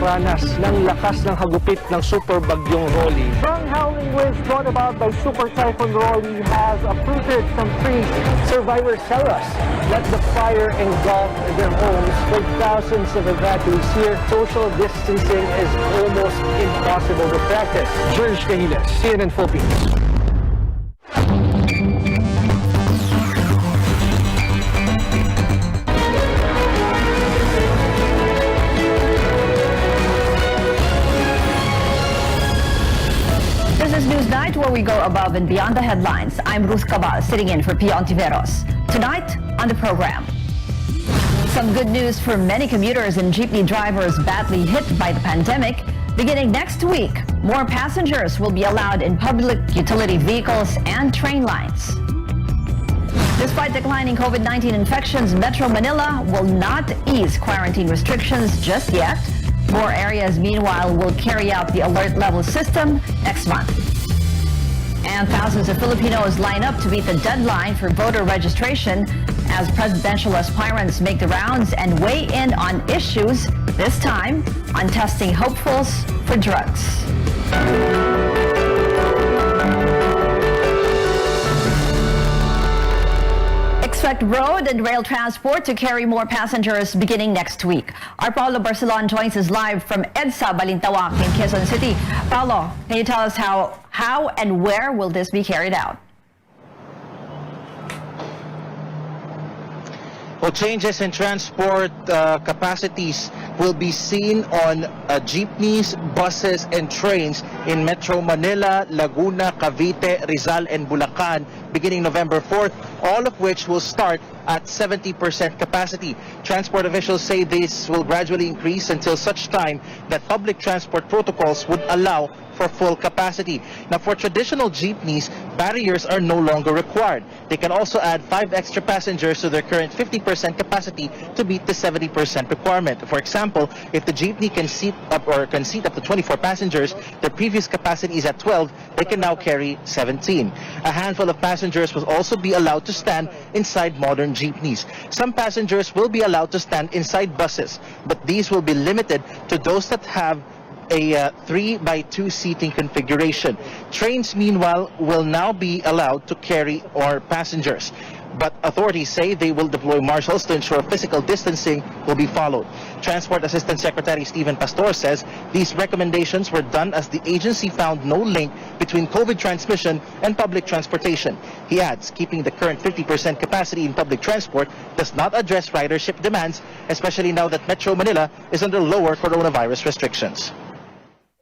nakaranas ng lakas ng hagupit ng Super Bagyong Rolly. Strong howling winds brought about by Super Typhoon Rolly has uprooted some trees. Survivors tell us that the fire engulfed their homes with thousands of evacuees here. Social distancing is almost impossible to practice. George Cahiles, CNN Philippines. This is Newsnight, where we go above and beyond the headlines. I'm Ruth Cabal, sitting in for Pio Ontiveros. Tonight on the program, some good news for many commuters and jeepney drivers badly hit by the pandemic. Beginning next week, more passengers will be allowed in public utility vehicles and train lines. Despite declining COVID-19 infections, Metro Manila will not ease quarantine restrictions just yet. More areas, meanwhile, will carry out the alert level system next month. And thousands of Filipinos line up to meet the deadline for voter registration as presidential aspirants make the rounds and weigh in on issues, this time on testing hopefuls for drugs. Expect road and rail transport to carry more passengers beginning next week. Our Paulo Barcelon joins us live from EDSA Balintawak in Quezon City. Paulo, can you tell us how and where will this be carried out? Well, changes in transport capacities will be seen on jeepneys, buses, and trains in Metro Manila, Laguna, Cavite, Rizal, and Bulacan beginning November 4th, all of which will start at 70% capacity. Transport officials say this will gradually increase until such time that public transport protocols would allow for full capacity. Now, for traditional jeepneys, barriers are no longer required. They can also add 5 extra passengers to their current 50% capacity to meet the 70% requirement. For example, if the jeepney can seat up to 24 passengers, their previous capacity is at 12, they can now carry 17. A handful of passengers will also be allowed to stand inside modern jeepneys. Some passengers will be allowed to stand inside buses, but these will be limited to those that have a 3x2 seating configuration. Trains, meanwhile, will now be allowed to carry more passengers, but authorities say they will deploy marshals to ensure physical distancing will be followed. Transport Assistant Secretary Stephen Pastor says these recommendations were done as the agency found no link between COVID transmission and public transportation. He adds, keeping the current 50% capacity in public transport does not address ridership demands, especially now that Metro Manila is under lower coronavirus restrictions.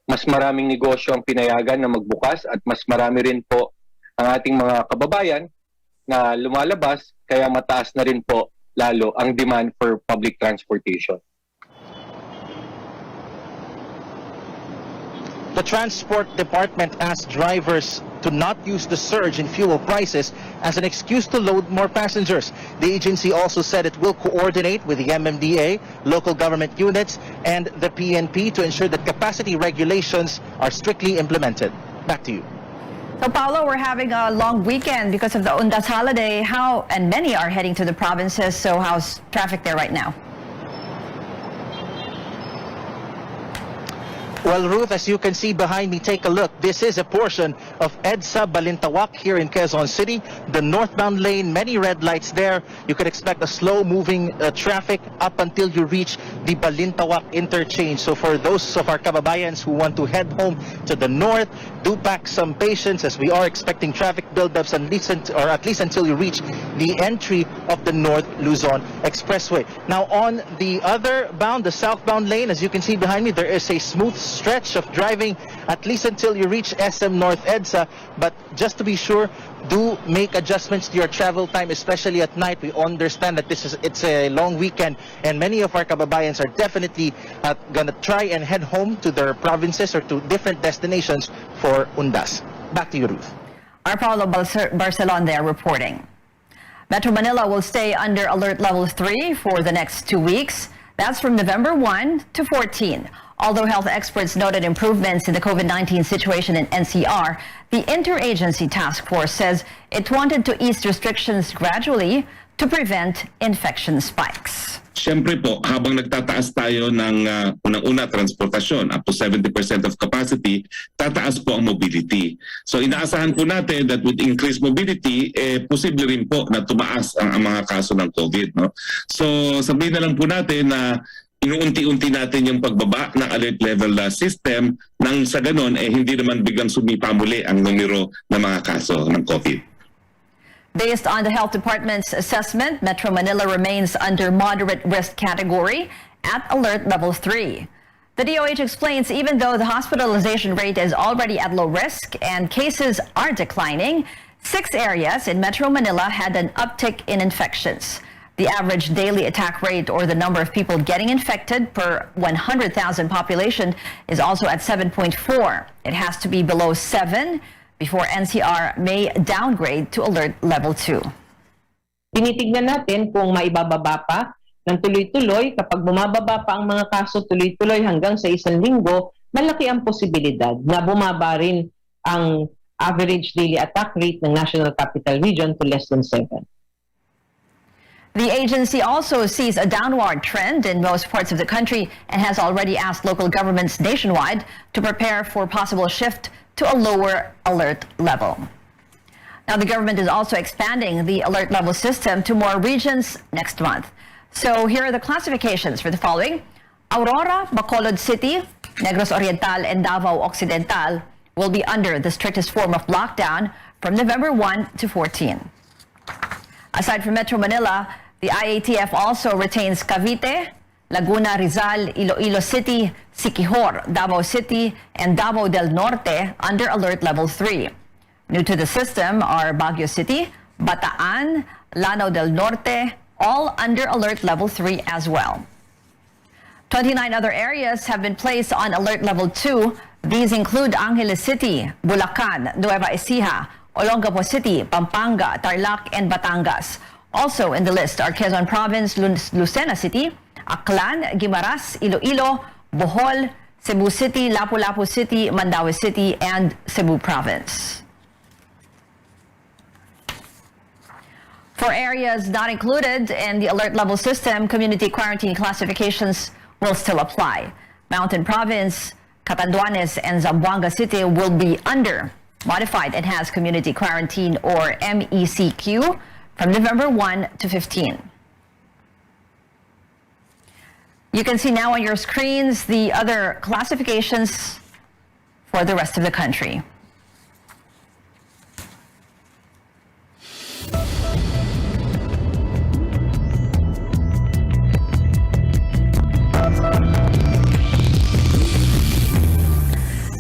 Mas maraming negosyo ang pinayagan na magbukas at mas marami rin po ang ating mga kababayan na lumalabas, kaya mataas na rin po lalo ang demand for public transportation. The Transport Department asked drivers to not use the surge in fuel prices as an excuse to load more passengers. The agency also said it will coordinate with the MMDA, local government units, and the PNP to ensure that capacity regulations are strictly implemented. Back to you. So, Paulo, we're having a long weekend because of the Undas holiday. And many are heading to the provinces, so how's traffic there right now? Well, Ruth, as you can see behind me, take a look. This is a portion of EDSA Balintawak here in Quezon City. The northbound lane, many red lights there. You can expect a slow-moving traffic up until you reach the Balintawak interchange. So for those of our kababayans who want to head home to the north, do pack some patience as we are expecting traffic buildups at least until you reach the entry of the North Luzon Expressway. Now on the other bound, the southbound lane, as you can see behind me, there is a smooth stretch of driving at least until you reach SM North EDSA, but just to be sure, do make adjustments to your travel time, especially at night. We understand that it's a long weekend and many of our kababayans are definitely gonna try and head home to their provinces or to different destinations for Undas. Back to you, Ruth. Our Paulo Barcelon there reporting. Metro Manila will stay under alert level 3 for the next 2 weeks. That's from November 1 to 14. Although health experts noted improvements in the COVID-19 situation in NCR, the Interagency Task Force says it wanted to ease restrictions gradually to prevent infection spikes. Siyempre po, habang nagtataas tayo ng unang-una transportasyon, up to 70% of capacity, tataas po ang mobility. So inaasahan po natin that with increased mobility, posible rin po na tumaas ang mga kaso ng COVID. No? So sabihin na lang po natin na inuunti-unti natin yung pagbaba ng alert level system nang sa ganon, hindi naman biglang sumipa muli ang numero ng mga kaso ng COVID. Based on the Health Department's assessment, Metro Manila remains under moderate risk category at alert level 3. The DOH explains even though the hospitalization rate is already at low risk and cases are declining, 6 areas in Metro Manila had an uptick in infections. The average daily attack rate, or the number of people getting infected per 100,000 population, is also at 7.4. It has to be below 7 before NCR may downgrade to alert level 2. Tinitignan natin kung maibababa pa ng tuloy-tuloy. Kapag bumababa pa ang mga kaso tuloy-tuloy hanggang sa 1 linggo, malaki ang posibilidad na bumaba rin ang average daily attack rate ng National Capital Region to less than 7. The agency also sees a downward trend in most parts of the country and has already asked local governments nationwide to prepare for possible shift to a lower alert level. Now, the government is also expanding the alert level system to more regions next month. So here are the classifications for the following. Aurora, Bacolod City, Negros Oriental, and Davao Occidental will be under the strictest form of lockdown from November 1 to 14. Aside from Metro Manila, the IATF also retains Cavite, Laguna, Rizal, Iloilo City, Siquijor, Davao City, and Davao del Norte under alert level 3. New to the system are Baguio City, Bataan, Lanao del Norte, all under alert level 3 as well. 29 other areas have been placed on alert level 2. These include Angeles City, Bulacan, Nueva Ecija, Olongapo City, Pampanga, Tarlac, and Batangas. Also in the list are Quezon Province, Lucena City, Aklan, Guimaras, Iloilo, Bohol, Cebu City, Lapu-Lapu City, Mandaue City, and Cebu Province. For areas not included in the alert level system, community quarantine classifications will still apply. Mountain Province, Catanduanes, and Zamboanga City will be under Modified Enhanced Community Quarantine, or MECQ, from November 1 to 15. You can see now on your screens the other classifications for the rest of the country.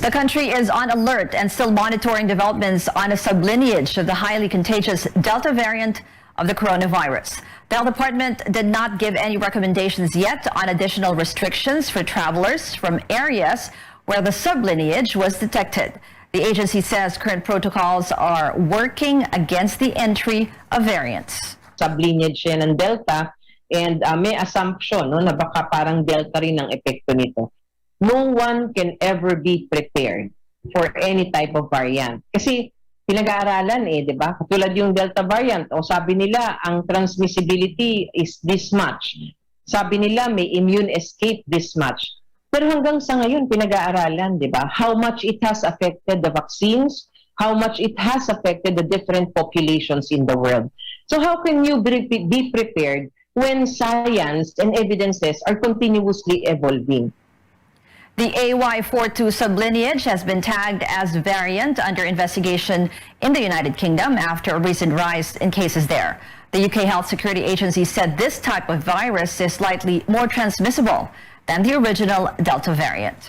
The country is on alert and still monitoring developments on a sublineage of the highly contagious Delta variant of the coronavirus. The health department did not give any recommendations yet on additional restrictions for travelers from areas where the sublineage was detected. The agency says current protocols are working against the entry of variants. Sublineage yan ng Delta, and may assumption no, na baka parang Delta rin ang epekto nito. No one can ever be prepared for any type of variant. Kasi pinag-aaralan di ba? Katulad yung Delta variant, o sabi nila ang transmissibility is this much. Sabi nila may immune escape this much. Pero hanggang sa ngayon pinag-aaralan, di ba? How much it has affected the vaccines, how much it has affected the different populations in the world. So how can you be prepared when science and evidences are continuously evolving? The AY42 sublineage has been tagged as variant under investigation in the United Kingdom after a recent rise in cases there. The UK Health Security Agency said this type of virus is slightly more transmissible than the original Delta variant.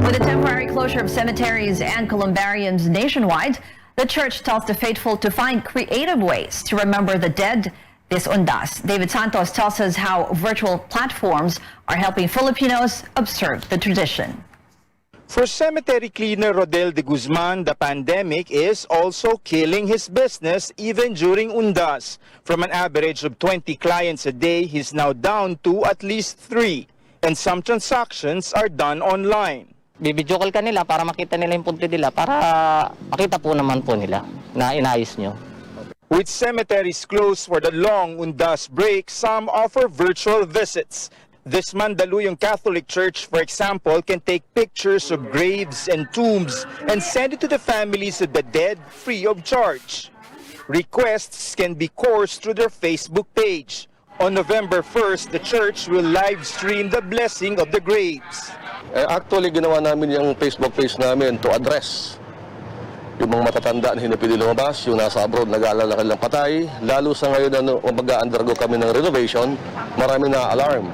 With the temporary closure of cemeteries and columbariums nationwide, the church tells the faithful to find creative ways to remember the dead this Undas. David Santos tells us how virtual platforms are helping Filipinos observe the tradition. For cemetery cleaner Rodel de Guzman, the pandemic is also killing his business even during Undas. From an average of 20 clients a day, he's now down to at least 3, and some transactions are done online. Bibidyo call ka nila para makita nila yung punti nila, para makita po naman po nila na inayos nyo. With cemeteries closed for the long Undas break, some offer virtual visits. This Mandaluyong Catholic Church, for example, can take pictures of graves and tombs and send it to the families of the dead free of charge. Requests can be coursed through their Facebook page. On November 1st, the church will live stream the blessing of the graves. Actually, ginawa namin yung Facebook page namin to address yung mga matatanda na hindi pwede lumabas, yung nasa abroad nag-aalala kanilang patay. Lalo sa ngayon na mag-undergo kami ng renovation, marami na alarm.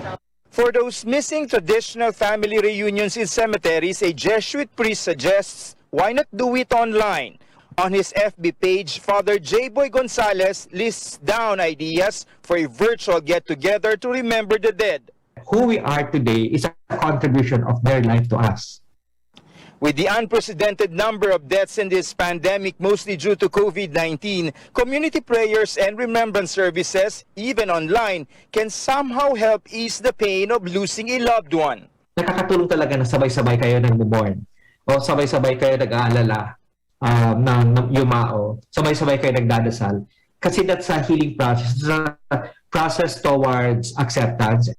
For those missing traditional family reunions in cemeteries, a Jesuit priest suggests, why not do it online? On his FB page, Father J. Boy Gonzalez lists down ideas for a virtual get-together to remember the dead. Who we are today is a contribution of their life to us. With the unprecedented number of deaths in this pandemic, mostly due to COVID-19, community prayers and remembrance services, even online, can somehow help ease the pain of losing a loved one. Nakakatulong talaga na sabay-sabay kayo nag-mourn o sabay-sabay kayo nag-aalala ng yumao, sabay-sabay kayo nagdadasal. Kasi that's a healing process, it's a process towards acceptance.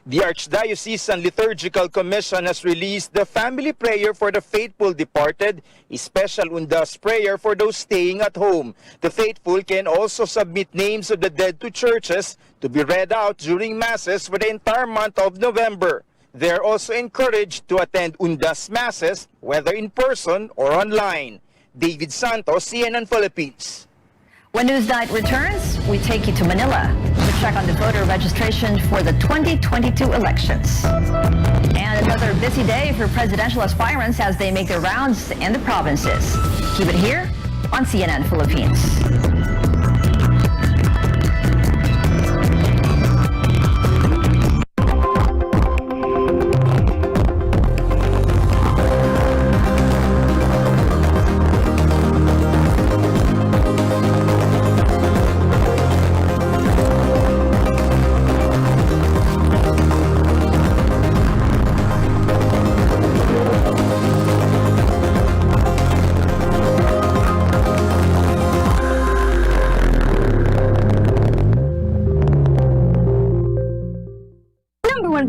The Archdiocesan Liturgical Commission has released the Family Prayer for the Faithful Departed, a special Undas prayer for those staying at home. The faithful can also submit names of the dead to churches to be read out during Masses for the entire month of November. They are also encouraged to attend Undas Masses, whether in person or online. David Santos, CNN Philippines. When Newsnight returns, we take you to Manila to check on the voter registration for the 2022 elections. And another busy day for presidential aspirants as they make their rounds in the provinces. Keep it here on CNN Philippines.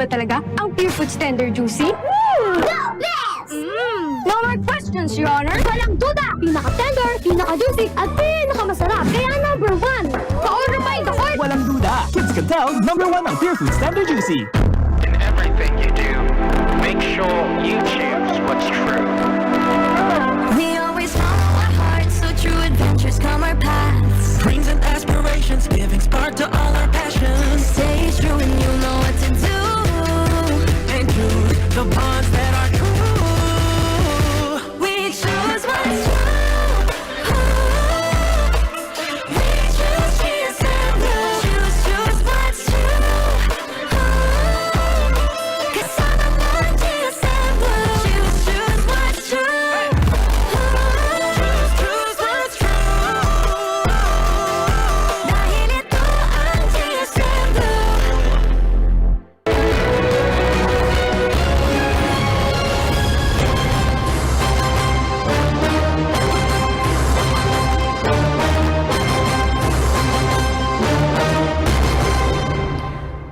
Ba talaga ang Pure Food Tender Juicy? The best! No more questions, Your Honor. Walang duda! Pinaka-tender, pinaka-juicy, at pinaka-masarap. Kaya number 1. Pa-order by the court! Walang duda! Kids can tell, number 1 ang Pure Food Tender Juicy. In everything you do, make sure you choose what's true. We always follow our hearts, so true adventures come our paths. Dreams and aspirations, giving spark to all our passions. Stay true and you know what to do. The bonds that are true. We choose what's true. We choose GSM Blue. Choose what's true. 'Cause I'm on GSM Blue. Choose what's true. Choose what's true. Dahil ito ang GSM Blue.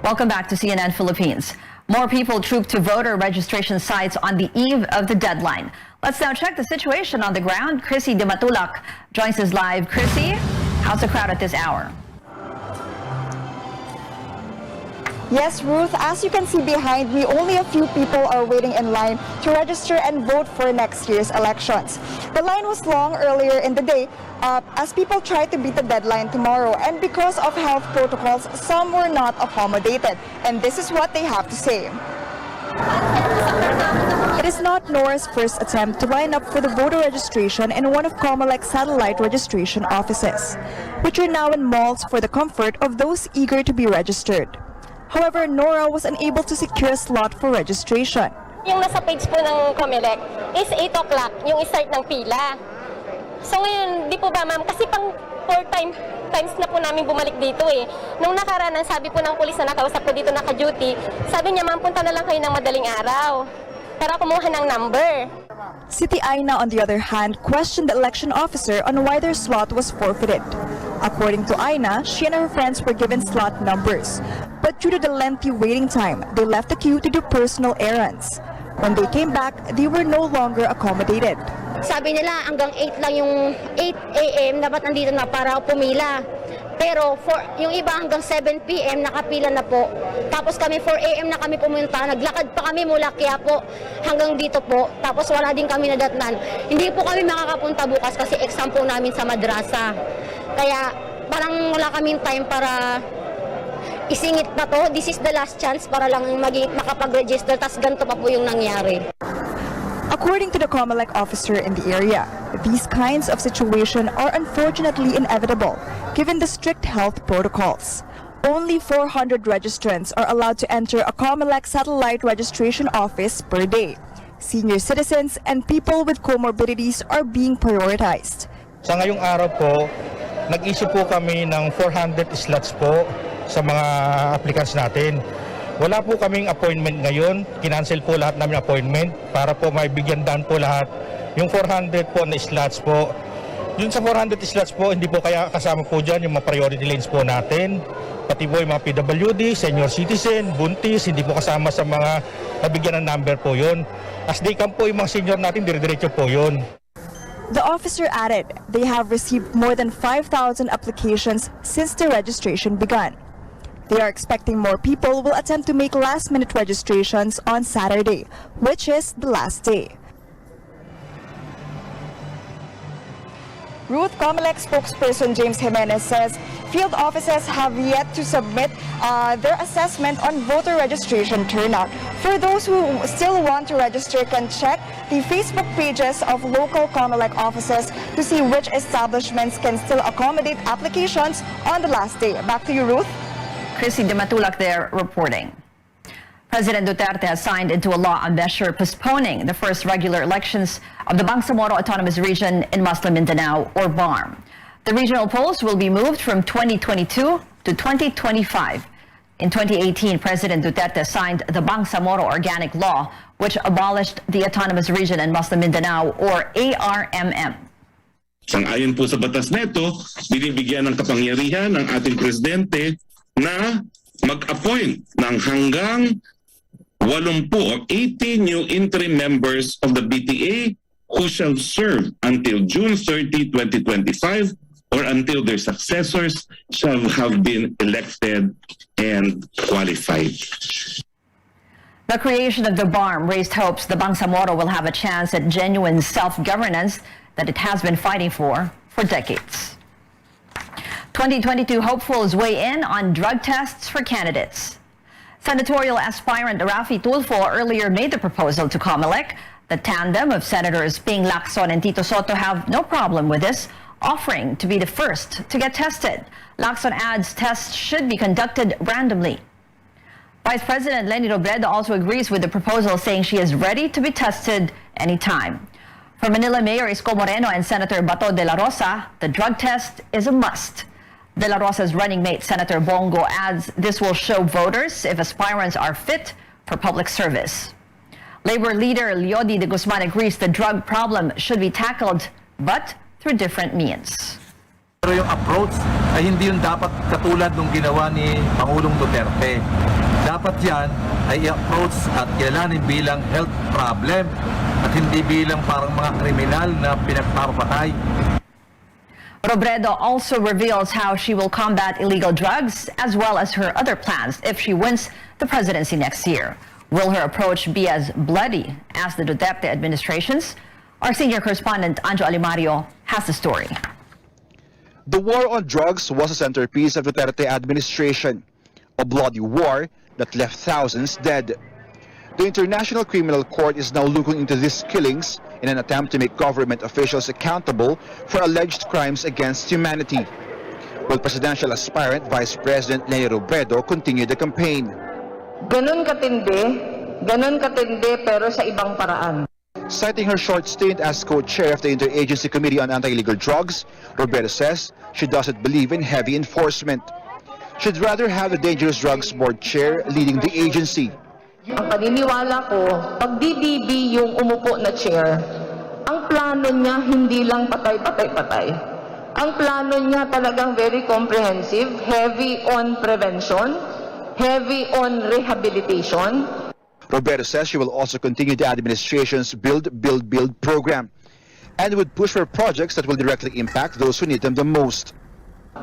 Welcome back to CNN Philippines. More people trooped to voter registration sites on the eve of the deadline. Let's now check the situation on the ground. Chrissy De Matulak joins us live. Chrissy, how's the crowd at this hour? Yes, Ruth, as you can see behind me, only a few people are waiting in line to register and vote for next year's elections. The line was long earlier in the day as people tried to beat the deadline tomorrow, and because of health protocols, some were not accommodated. And this is what they have to say. It is not Nora's first attempt to line up for the voter registration in one of Comelec's satellite registration offices, which are now in malls for the comfort of those eager to be registered. However, Nora was unable to secure a slot for registration. Yung nasa page po ng Comelec is 8 o'clock yung start ng pila. So ngayon, di po ba ma'am, kasi pang 4 times na po namin bumalik dito eh. Nung nakaraan, sabi po ng pulis na nakausap ko dito naka-duty, sabi niya ma'am, punta na lang kayo ng madaling araw. para kumuha ng number. City Aina, on the other hand, questioned the election officer on why their slot was forfeited. According to Aina, she and her friends were given slot numbers. But due to the lengthy waiting time, they left the queue to do personal errands. When they came back, they were no longer accommodated. Sabi nila hanggang 8 lang yung 8 a.m. dapat nandito na para pumila. Pero yung iba hanggang 7 p.m. nakapila na po. Tapos kami 4 a.m. na kami pumunta. Naglakad pa kami mula Quiapo hanggang dito po. Tapos wala din kami nadatnan. Hindi po kami makakapunta bukas kasi exam po namin sa madrasa. Kaya parang wala kaming time para isingit pa to. This is the last chance para lang makapag-register. Tas ganito pa po yung nangyari. According to the COMELEC officer in the area, these kinds of situations are unfortunately inevitable given the strict health protocols. Only 400 registrants are allowed to enter a COMELEC satellite registration office per day. Senior citizens and people with comorbidities are being prioritized. Sa ngayong araw po, nag-issue po kami ng 400 slots po sa mga applicants natin. Wala po kaming appointment ngayon. Kinancel po lahat namin appointment para po may bigyan daan po lahat. Yung 400 po na slots po. Yun sa 400 slots po, hindi po kaya kasama po dyan yung mga priority lanes po natin. Pati po yung mga PWD, senior citizen, buntis, hindi po kasama sa mga nabigyan ng number po yun. As they come po yung mga senior natin, dire-diretso po yun. The officer added they have received more than 5,000 applications since the registration began. They are expecting more people will attempt to make last-minute registrations on Saturday, which is the last day. Ruth, COMELEC spokesperson James Jimenez says field offices have yet to submit their assessment on voter registration turnout. For those who still want to register, can check the Facebook pages of local COMELEC offices to see which establishments can still accommodate applications on the last day. Back to you, Ruth. Chrissy de Matulak there reporting. President Duterte has signed into a law a measure postponing the first regular elections of the Bangsamoro Autonomous Region in Muslim Mindanao, or BARM. The regional polls will be moved from 2022 to 2025. In 2018, President Duterte signed the Bangsamoro Organic Law, which abolished the Autonomous Region in Muslim Mindanao, or ARMM. Sang-ayon po sa batas neto, binibigyan ng kapangyarihan ng ating presidente na mag-appoint ng hanggang 80 or 80 new interim members of the BTA who shall serve until June 30, 2025 or until their successors shall have been elected and qualified. The creation of the BARM raised hopes the Bangsamoro will have a chance at genuine self-governance that it has been fighting for decades. 2022 hopefuls weigh in on drug tests for candidates. Senatorial aspirant Rafi Tulfo earlier made the proposal to COMELEC. The tandem of Senators Ping Lacson and Tito Soto have no problem with this, offering to be the first to get tested. Lacson adds tests should be conducted randomly. Vice President Leni Robredo also agrees with the proposal, saying she is ready to be tested anytime. For Manila Mayor Isko Moreno and Senator Bato de la Rosa, the drug test is a must. De la Rosa's running mate, Senator Bongo, adds this will show voters if aspirants are fit for public service. Labor leader Leody de Guzman agrees the drug problem should be tackled, but through different means. Pero yung approach ay hindi yung dapat katulad nung ginawa ni Pangulong Duterte. Dapat yan ay i-approach at kilalanin bilang health problem at hindi bilang parang mga kriminal na pinagpapatay. Robredo also reveals how she will combat illegal drugs as well as her other plans if she wins the presidency next year. Will her approach be as bloody as the Duterte administration's? Our senior correspondent Anjo Alimario has the story. The war on drugs was a centerpiece of the Duterte administration, a bloody war that left thousands dead. The International Criminal Court is now looking into these killings in an attempt to make government officials accountable for alleged crimes against humanity. Will presidential aspirant Vice President Leni Robredo continue the campaign? Ganun katindi pero sa ibang paraan. Citing her short stint as co-chair of the Interagency Committee on Anti-Illegal Drugs, Robredo says she doesn't believe in heavy enforcement. She'd rather have the Dangerous Drugs Board chair leading the agency. Ang paniniwala ko, pag DDB yung umupo na chair, ang plano niya hindi lang patay. Ang plano niya talagang very comprehensive, heavy on prevention, heavy on rehabilitation. Robredo says she will also continue the administration's Build program and would push for projects that will directly impact those who need them the most.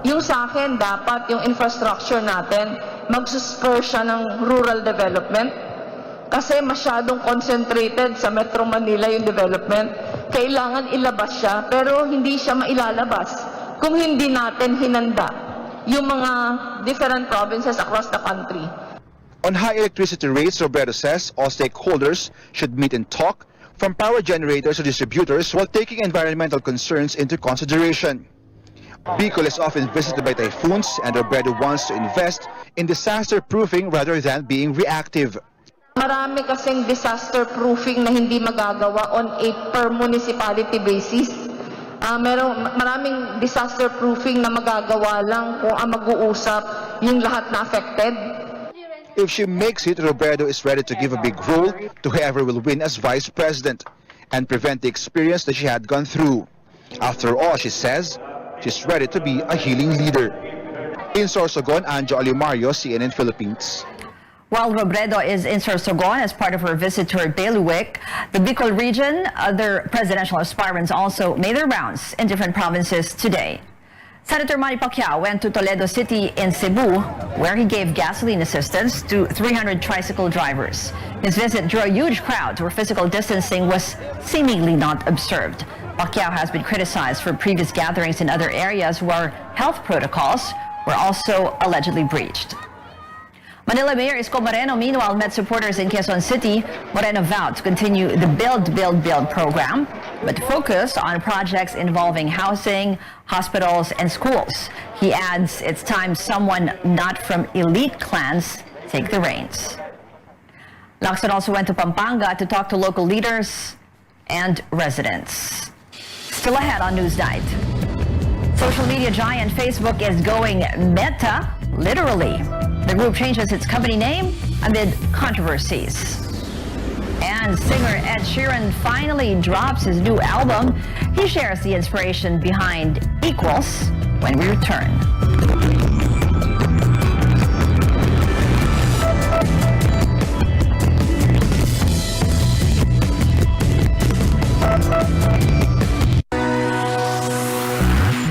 Yung sa akin, dapat yung infrastructure natin, magsuspur siya ng rural development kasi masyadong concentrated sa Metro Manila yung development. Kailangan ilabas siya pero hindi siya mailalabas kung hindi natin hinanda yung mga different provinces across the country. On high electricity rates, Robredo says all stakeholders should meet and talk, from power generators to distributors, while taking environmental concerns into consideration. Bicol is often visited by typhoons, and Robredo wants to invest in disaster-proofing rather than being reactive. Marami kasing disaster-proofing na hindi magagawa on a per municipality basis. Maraming disaster-proofing na magagawa lang kung ang mag-uusap yung lahat na affected. If she makes it, Robredo is ready to give a big role to whoever will win as vice president and prevent the experience that she had gone through. After all, she says, she's ready to be a healing leader. In Sorsogon, Anjo Alimario, CNN Philippines. While Robredo is in Sorsogon as part of her visit to Bailiwick, the Bicol region, other presidential aspirants also made their rounds in different provinces today. Senator Manny Pacquiao went to Toledo City in Cebu, where he gave gasoline assistance to 300 tricycle drivers. His visit drew a huge crowd where physical distancing was seemingly not observed. Pacquiao has been criticized for previous gatherings in other areas where health protocols were also allegedly breached. Manila Mayor Isko Moreno, meanwhile, met supporters in Quezon City. Moreno vowed to continue the Build program, but focus on projects involving housing, hospitals, and schools. He adds it's time someone not from elite clans take the reins. Lacson also went to Pampanga to talk to local leaders and residents. Still ahead on Newsnight. Social media giant Facebook is going meta, literally. The group changes its company name amid controversies. And singer Ed Sheeran finally drops his new album. He shares the inspiration behind Equals when we return.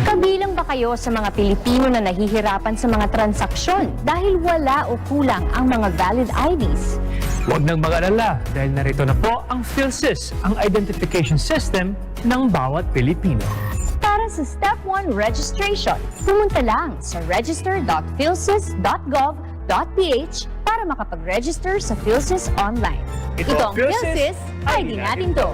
Kabilang ba kayo sa mga Pilipino na nahihirapan sa mga transaksyon dahil wala o kulang ang mga valid IDs? Huwag nang mag-alala dahil narito na po ang PhilSys, ang identification system ng bawat Pilipino. Para sa Step 1 registration, pumunta lang sa register.philsys.gov.ph para makapag-register sa PhilSys online. Ito ang PhilSys, ID natin to.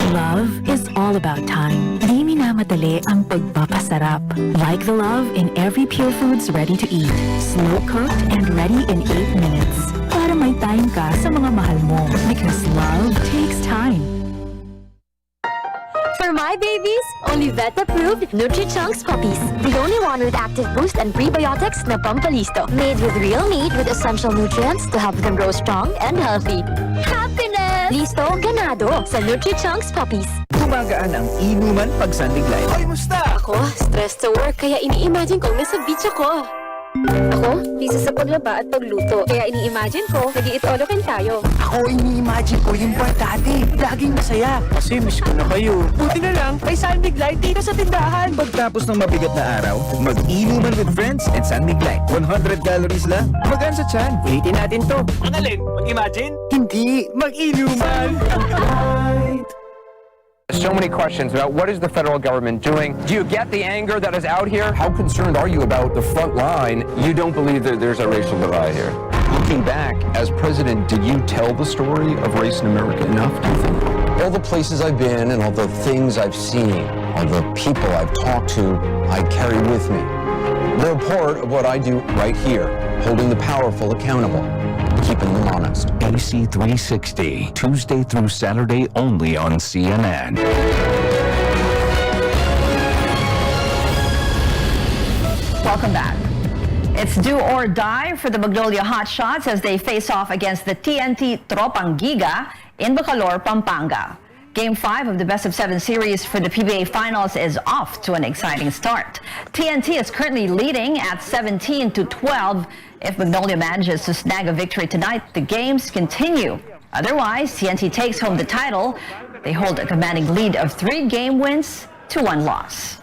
Love is all about time. Di minamadali ang pagpapasarap. Like the love in every Pure Foods ready-to-eat. Slow-cooked and ready in 8 minutes. Para may time ka sa mga mahal mo. Because love takes time. For my babies, only vet-approved Nutri-Chunks puppies. The only one with active boost and prebiotics na pampalisto. Made with real meat with essential nutrients to help them grow strong and healthy. Happiness! Listo, ganado sa Nutri-Chunks puppies. Gumagaan ang inuman pag sandiglay. Ay, musta? Ako, stressed sa work kaya ini-imagine kong nasa beach ako. Ako, busy sa paglaba at pagluto. Kaya ini-imagine ko, nag-i-eat all of tayo. Ako, ini-imagine ko yung bar dati. Laging masaya. Kasi miss ko na kayo. Buti na lang, may sandiglay dito sa tindahan. Pagtapos ng mabigat na araw, mag-inuman with friends and sandiglay. 100 calories lang. Magaan sa tiyan. Ulitin natin to. Ang alin? Mag-imagine? Hindi. Mag-inuman. So many questions about what is the federal government doing. Do you get the anger that is out here? How concerned are you about the front line? You don't believe that there's a racial divide here? Looking back, as president, did you tell the story of race in America enough, do you think? All the places I've been and all the things I've seen, all the people I've talked to, I carry with me. They're a part of what I do right here, holding the powerful accountable, keeping them honest. AC 360, Tuesday through Saturday only on CNN. Welcome back. It's do or die for the Magnolia Hotshots as they face off against the TNT Tropang Giga in Bacolor, Pampanga. Game 5 of the best-of-7 series for the PBA Finals is off to an exciting start. TNT is currently leading at 17-12. If Magnolia manages to snag a victory tonight, the games continue. Otherwise, TNT takes home the title. They hold a commanding lead of 3 game wins to 1 loss.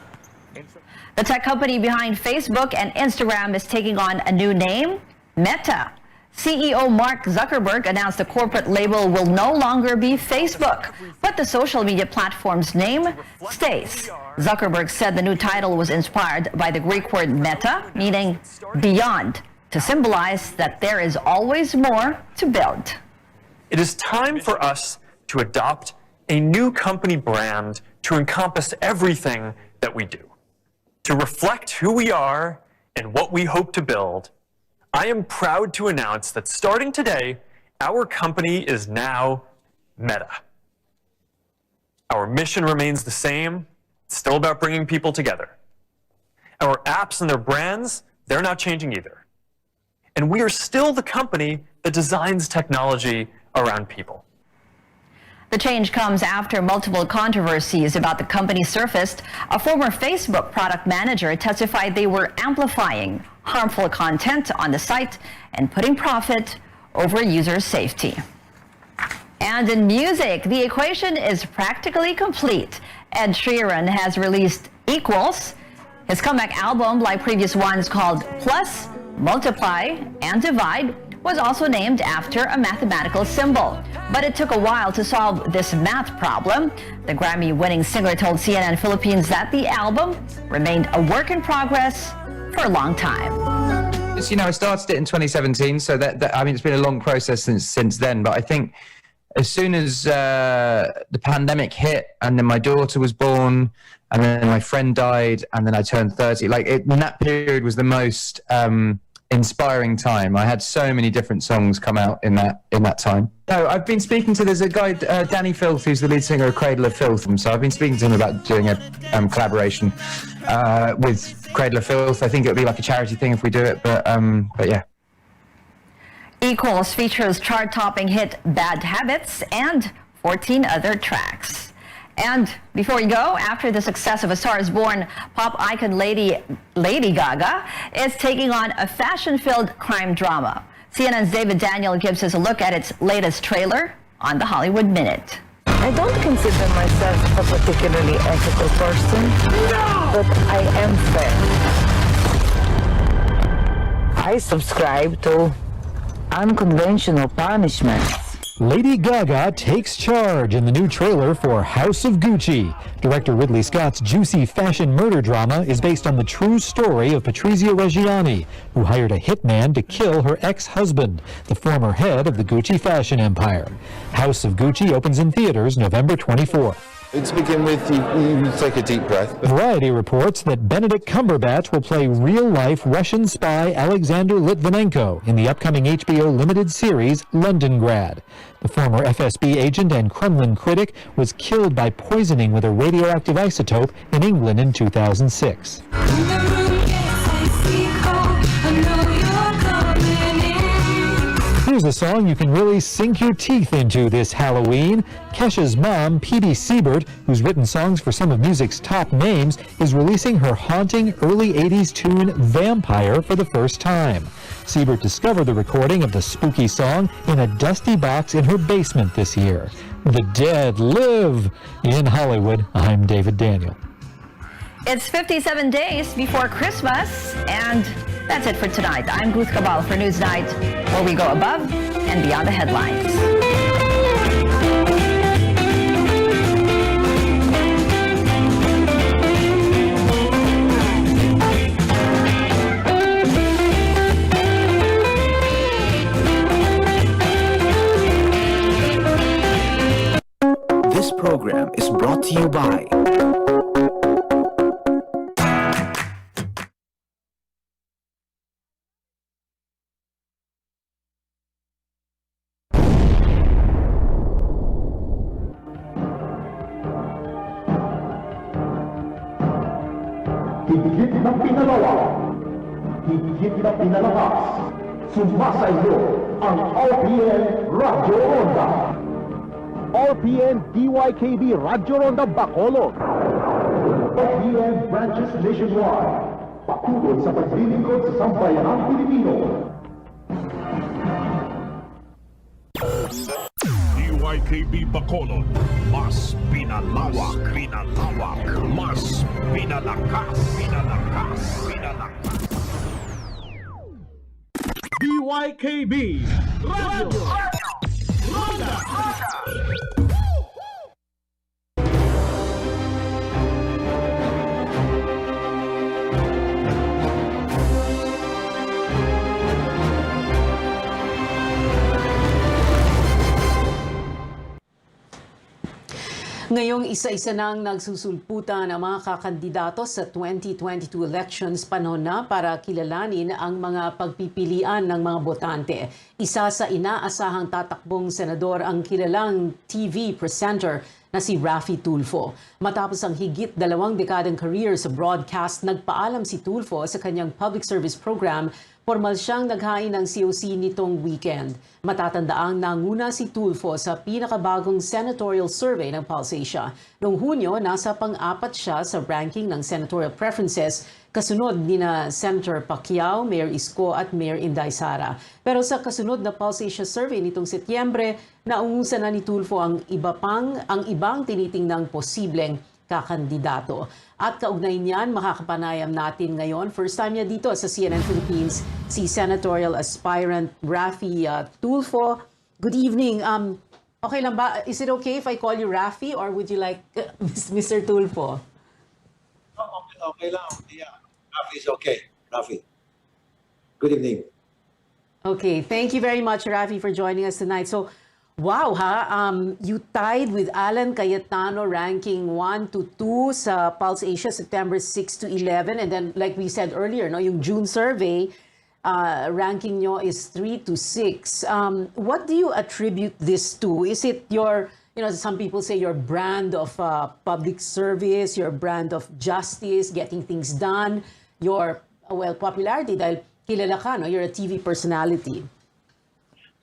The tech company behind Facebook and Instagram is taking on a new name, Meta. CEO Mark Zuckerberg announced the corporate label will no longer be Facebook, but the social media platform's name stays. Zuckerberg said the new title was inspired by the Greek word meta, meaning beyond, to symbolize that there is always more to build. It is time for us to adopt a new company brand to encompass everything that we do. To reflect who we are and what we hope to build, I am proud to announce that starting today, our company is now Meta. Our mission remains the same. It's still about bringing people together. Our apps and their brands, they're not changing either. And we are still the company that designs technology around people. The change comes after multiple controversies about the company surfaced. A former Facebook product manager testified they were amplifying harmful content on the site and putting profit over user safety. And in music, the equation is practically complete. Ed Sheeran has released Equals. His comeback album, like previous ones called Plus, Multiply, and Divide, was also named after a mathematical symbol. But it took a while to solve this math problem. The Grammy-winning singer told CNN Philippines that the album remained a work in progress for a long time. You know, I started it in 2017, so I mean, it's been a long process since then. But I think as soon as the pandemic hit, and then my daughter was born, and then my friend died, and then I turned 30, in that period was the most inspiring time. I had so many different songs come out in that time. No, I've been speaking to, there's a guy, Danny Filth, who's the lead singer of Cradle of Filth, and so I've been speaking to him about doing a collaboration with Cradle of Filth. I think it would be like a charity thing if we do it, but yeah. Equals features chart-topping hit Bad Habits and 14 other tracks. And before we go, after the success of A Star Is Born, pop icon Lady Gaga is taking on a fashion-filled crime drama. CNN's David Daniel gives us a look at its latest trailer on the Hollywood Minute. I don't consider myself a particularly ethical person, but I am fair. I subscribe to unconventional punishments. Lady Gaga takes charge in the new trailer for House of Gucci. Director Ridley Scott's juicy fashion murder drama is based on the true story of Patrizia Reggiani, who hired a hitman to kill her ex-husband, the former head of the Gucci fashion empire. House of Gucci opens in theaters November 24th. To begin with, you take a deep breath. Variety reports that Benedict Cumberbatch will play real-life Russian spy Alexander Litvinenko in the upcoming HBO limited series Londongrad. The former FSB agent and Kremlin critic was killed by poisoning with a radioactive isotope in England in 2006. Here's a song you can really sink your teeth into this Halloween. Kesha's mom, Petey Siebert, who's written songs for some of music's top names, is releasing her haunting early 80s tune Vampire for the first time. Siebert discovered the recording of the spooky song in a dusty box in her basement this year. The dead live! In Hollywood, I'm David Daniel. It's 57 days before Christmas, and that's it for tonight. I'm Ruth Cabal for Newsnight, where we go above and beyond the headlines. This program is brought to you by Higit na pinalawa higit na pinalakas. Sumasa iyo ang RPN Radyo Ronda. RPN DYKB Radyo Ronda Bacolod. RPN branches nationwide. Patuloy sa paglilingkod sa sambayanang Pilipino. DYKB Bacolod, mas pinalawak, mas pinalakas. DYKB Radio Ronda. Ngayong isa-isa nang nagsusulputan ang mga kakandidato sa 2022 elections, panahon na para kilalanin ang mga pagpipilian ng mga botante. Isa sa inaasahang tatakbong senador ang kilalang TV presenter na si Raffy Tulfo. Matapos ang higit 2 dekadang career sa broadcast, nagpaalam si Tulfo sa kanyang public service program. Formal siyang naghain ng COC nitong weekend. Matatandaang nanguna si Tulfo sa pinakabagong senatorial survey ng Pulse-Asia. Noong Hunyo, nasa pang-4 siya sa ranking ng senatorial preferences, kasunod ni na Senator Pacquiao, Mayor Isko at Mayor Inday Sara. Pero sa kasunod na Pulse-Asia survey nitong Setyembre, naungusan na ni Tulfo ang ibang tinitingnang posibleng kakandidato. At kaugnay niyan, makakapanayam natin ngayon. First time niya dito sa CNN Philippines, si senatorial aspirant Raffy Tulfo. Good evening. Okay lang ba? Is it okay if I call you Raffy or would you like Mr. Tulfo? Okay lang. Yeah. Raffy is okay. Raffy. Good evening. Okay, thank you very much, Raffy, for joining us tonight. So, wow you tied with Alan Cayetano ranking 1 to 2 sa Pulse-Asia September 6 to 11, and then like we said earlier, no, yung June survey ranking nyo is 3 to 6. What do you attribute this to? Is it your, some people say your brand of public service, your brand of justice, getting things done, your popularity dahil kilala ka, no? You're a TV personality.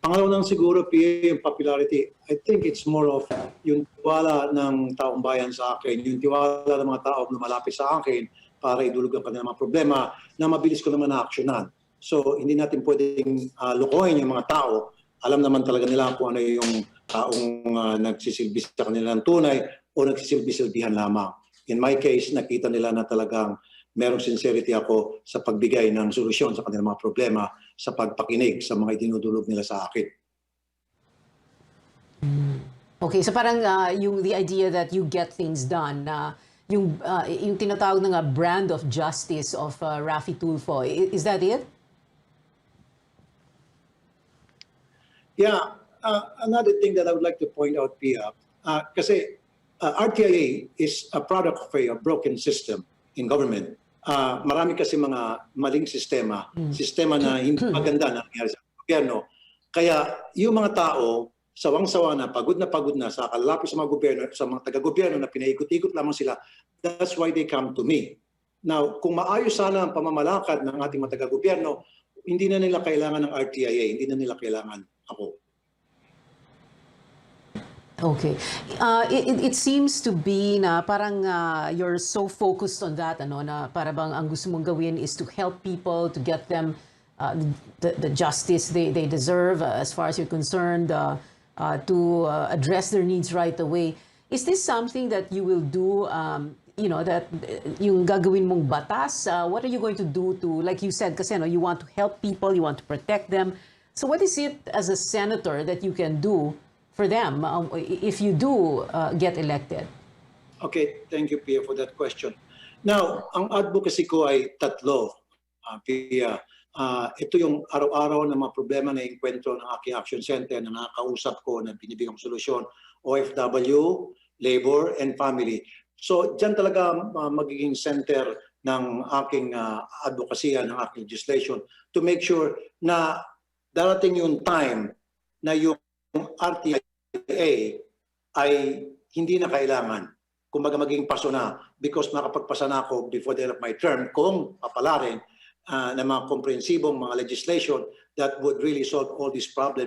Pangalawa nang siguro, PA, yung popularity, I think it's more of yung tiwala ng taong bayan sa akin, yung tiwala ng mga tao na malapit sa akin para idulog ang kanilang mga problema na mabilis ko naman na-actionan. So, hindi natin pwedeng lukuhin yung mga tao. Alam naman talaga nila kung ano yung taong nagsisilbi sa kanilang tunay o nagsisilbi-silbihan lamang. In my case, nakita nila na talagang merong sincerity ako sa pagbigay ng solusyon sa kanilang mga problema, sa pagpakinig sa mga idinudulog nila sa akin. Okay, so parang the idea that you get things done, yung tinatawag na nga brand of justice of Raffy Tulfo, is that it? Yeah, another thing that I would like to point out, Pia, kasi RTIA is a product of a broken system in government. Marami kasi mga maling sistema na hindi maganda na nangyari sa gobyerno. Kaya yung mga tao, sawang-sawa na pagod na sa kalapit sa mga gobyerno, sa mga taga-gobyerno na pinaikot-ikot lamang sila, that's why they come to me. Now, kung maayos sana ang pamamalakad ng ating mga taga-gobyerno, hindi na nila kailangan ng RTIA, hindi na nila kailangan ako. Okay. It seems to be na parang you're so focused on that, na para bang ang gusto mong gawin is to help people, to get them the justice they deserve as far as you're concerned, to address their needs right away. Is this something that you will do, that yung gagawin mong batas? What are you going to do to, like you said, kasi you want to help people, you want to protect them. So what is it as a senator that you can do for them if you do get elected? Okay, thank you, Pia, for that question. Now, ang advocacy ko ay tatlo, Pia. Ito yung araw-araw na mga problema na inkwentro ng aking action center na nakakausap ko na binibigyan solusyon, OFW, labor, and family. So, dyan talaga magiging center ng aking advocacy, ng aking legislation to make sure na darating yung time na yung RTIA ay hindi na kailangan. Kumbaga maging paso na because nakapagpasa na ako before the end of my term kung papalarin ng mga komprehensibong mga legislation that would really solve all these problems.